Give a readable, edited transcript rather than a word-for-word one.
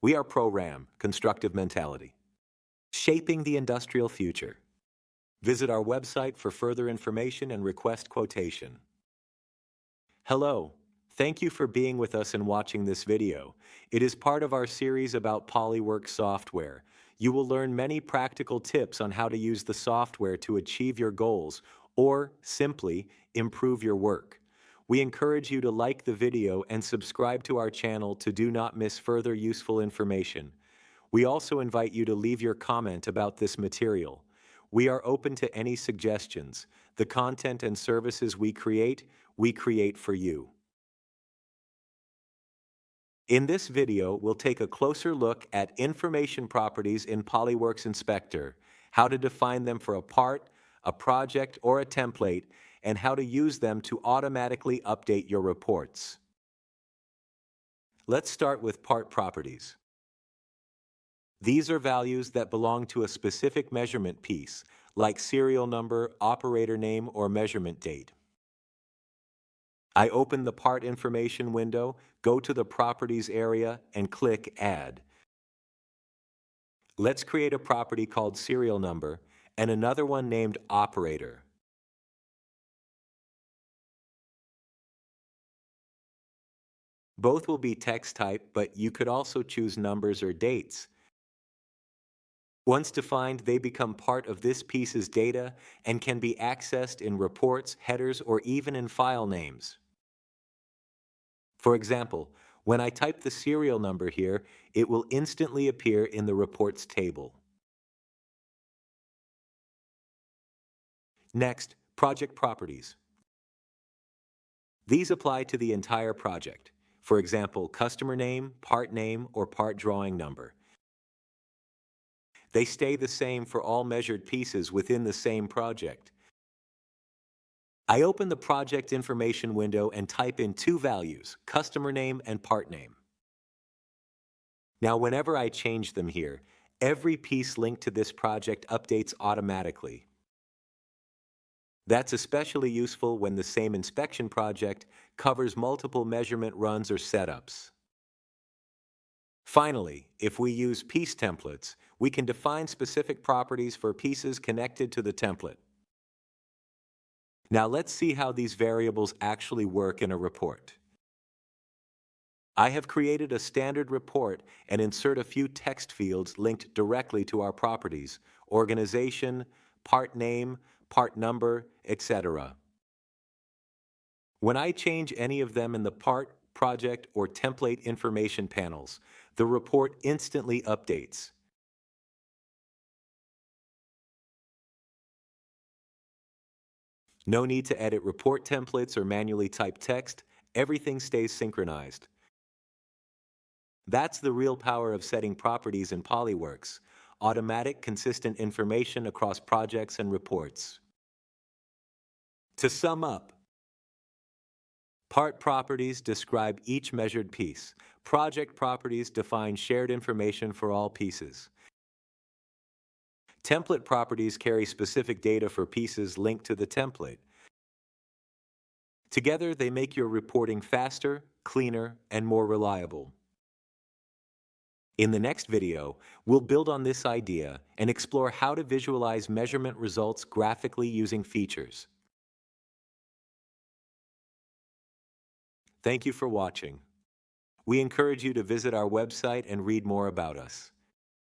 We are Pro-RAM, Constructive Mentality, shaping the industrial future. Visit our website for further information and request quotation. Hello, thank you for being with us and watching this video. It is part of our series about PolyWorks software. You will learn many practical tips on how to use the software to achieve your goals or simply improve your work. We encourage you to like the video and subscribe to our channel to do not miss further useful information. We also invite you to leave your comment about this material. We are open to any suggestions. The content and services we create for you. In this video, we'll take a closer look at information properties in PolyWorks Inspector, how to define them for a part, a project, or a template, and how to use them to automatically update your reports. Let's start with part properties. These are values that belong to a specific measurement piece, like serial number, operator name, or measurement date. I open the part information window, go to the properties area, and click Add. Let's create a property called serial number and another one named operator. Both will be text type, but you could also choose numbers or dates. Once defined, they become part of this piece's data and can be accessed in reports, headers, or even in file names. For example, when I type the serial number here, it will instantly appear in the reports table. Next, project properties. These apply to the entire project. For example, customer name, or part drawing number. They stay the same for all measured pieces within the same project. I open the project information window and type in two values, customer name and part name. Now, whenever I change them here, every piece linked to this project updates automatically. That's especially useful when the same inspection project covers multiple measurement runs or setups. Finally, if we use piece templates, we can define specific properties for pieces connected to the template. Now let's see how these variables actually work in a report. I have created a standard report and insert a few text fields linked directly to our properties, organization, part name, part number, etc. When I change any of them in the part, project, or template information panels, the report instantly updates. No need to edit report templates or manually type text. Everything stays synchronized. That's the real power of setting properties in PolyWorks. Automatic, consistent information across projects and reports. To sum up, part properties describe each measured piece. Project properties define shared information for all pieces. Template properties carry specific data for pieces linked to the template. Together, they make your reporting faster, cleaner, and more reliable. In the next video, we'll build on this idea and explore how to visualize measurement results graphically using features. Thank you for watching. We encourage you to visit our website and read more about us.